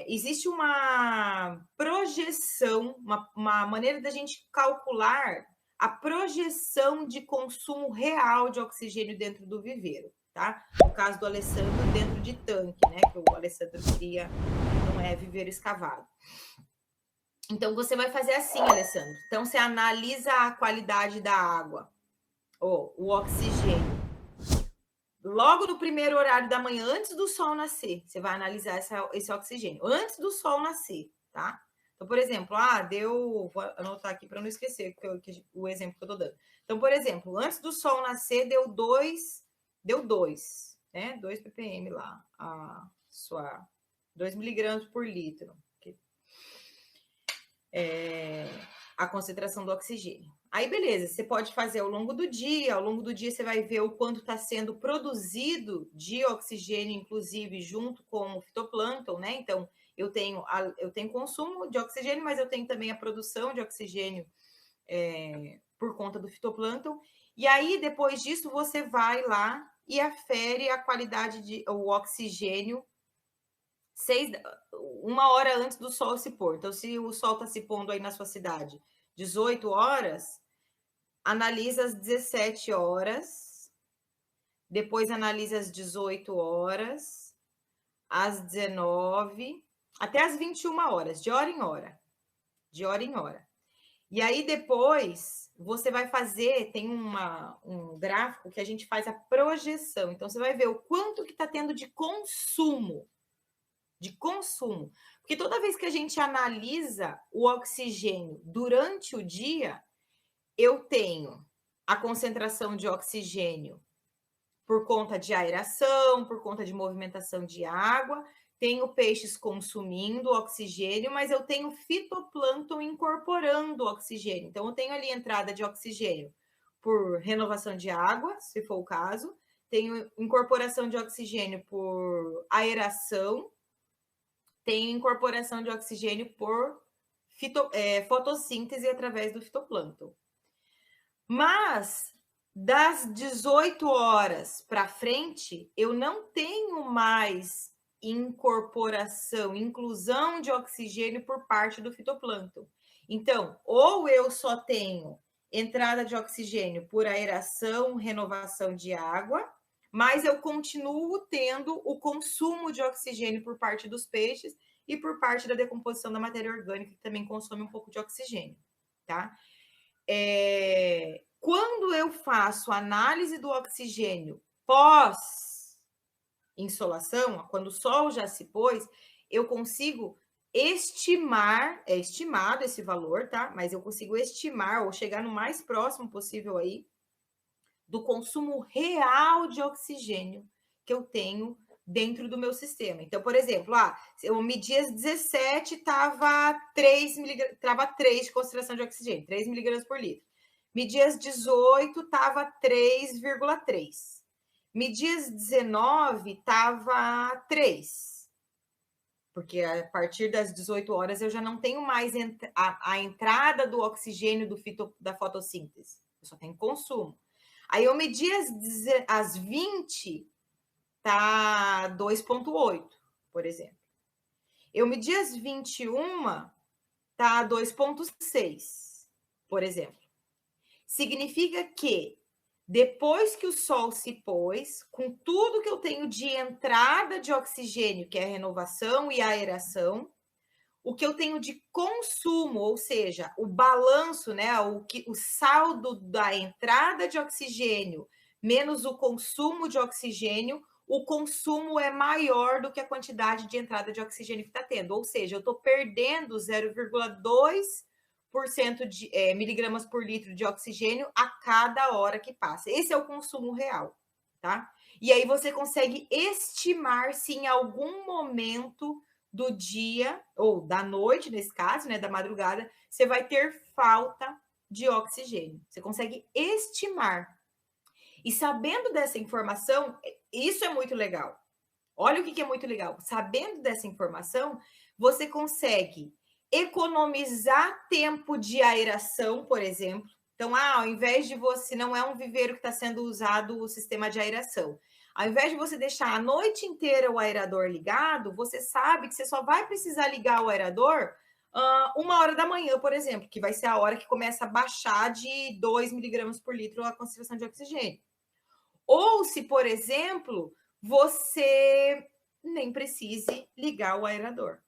existe uma projeção, uma maneira da gente calcular a projeção de consumo real de oxigênio dentro do viveiro, tá? No caso do Alessandro, dentro de tanque, né? Que o Alessandro cria, não é viveiro escavado. Então, você vai fazer assim, Alessandro. Então, você analisa a qualidade da água, ou o oxigênio. Logo no primeiro horário da manhã, antes do sol nascer, você vai analisar esse oxigênio. Antes do sol nascer, tá? Então, por exemplo, vou anotar aqui para não esquecer o exemplo que eu tô dando. Então, por exemplo, antes do sol nascer, deu 2, né? 2 ppm lá, 2 miligramas por litro. A concentração do oxigênio. Aí, beleza, você pode fazer ao longo do dia você vai ver o quanto está sendo produzido de oxigênio, inclusive junto com o fitoplâncton, né? Então, eu tenho consumo de oxigênio, mas eu tenho também a produção de oxigênio por conta do fitoplâncton. E aí, depois disso, você vai lá e afere a qualidade o oxigênio 1 hora antes do sol se pôr. Então, se o sol está se pondo aí na sua cidade 18 horas, analisa às 17 horas, depois analisa às 18 horas, às 19, até às 21 horas, de hora em hora. De hora em hora. E aí, depois, você vai fazer, tem um gráfico que a gente faz a projeção. Então, você vai ver o quanto que está tendo de consumo. Porque toda vez que a gente analisa o oxigênio durante o dia, eu tenho a concentração de oxigênio por conta de aeração, por conta de movimentação de água, tenho peixes consumindo oxigênio, mas eu tenho fitoplâncton incorporando oxigênio. Então, eu tenho ali entrada de oxigênio por renovação de água, se for o caso, tenho incorporação de oxigênio por aeração, tem incorporação de oxigênio por fotossíntese através do fitoplâncton. Mas, das 18 horas para frente, eu não tenho mais incorporação, inclusão de oxigênio por parte do fitoplâncton. Então, ou eu só tenho entrada de oxigênio por aeração, renovação de água, mas eu continuo tendo o consumo de oxigênio por parte dos peixes e por parte da decomposição da matéria orgânica, que também consome um pouco de oxigênio, tá? Quando eu faço análise do oxigênio pós-insolação, quando o sol já se pôs, eu consigo estimar, é estimado esse valor, tá? Mas eu consigo estimar ou chegar no mais próximo possível aí do consumo real de oxigênio que eu tenho dentro do meu sistema. Então, por exemplo, eu medi às 17, estava 3 de concentração de oxigênio, 3 miligramas por litro. Medi às 18, estava 3,3. Medi às 19, estava 3. Porque a partir das 18 horas eu já não tenho mais a entrada do oxigênio da fotossíntese. Eu só tenho consumo. Aí eu medi às 20, tá 2,8, por exemplo. Eu medi às 21, tá 2,6, por exemplo. Significa que depois que o sol se pôs, com tudo que eu tenho de entrada de oxigênio, que é a renovação e a aeração, o que eu tenho de consumo, ou seja, o balanço, né, o saldo da entrada de oxigênio menos o consumo de oxigênio, o consumo é maior do que a quantidade de entrada de oxigênio que está tendo. Ou seja, eu estou perdendo 0,2% de miligramas por litro de oxigênio a cada hora que passa. Esse é o consumo real, tá? E aí você consegue estimar se em algum momento do dia, ou da noite, nesse caso, né, da madrugada, você vai ter falta de oxigênio. Você consegue estimar. E sabendo dessa informação, isso é muito legal. Olha o que é muito legal. Sabendo dessa informação, você consegue economizar tempo de aeração, por exemplo. Então, ao invés de você, não é um viveiro que está sendo usado o sistema de aeração. Ao invés de você deixar a noite inteira o aerador ligado, você sabe que você só vai precisar ligar o aerador 1 hora da manhã, por exemplo, que vai ser a hora que começa a baixar de 2 miligramas por litro a concentração de oxigênio. Ou se, por exemplo, você nem precise ligar o aerador.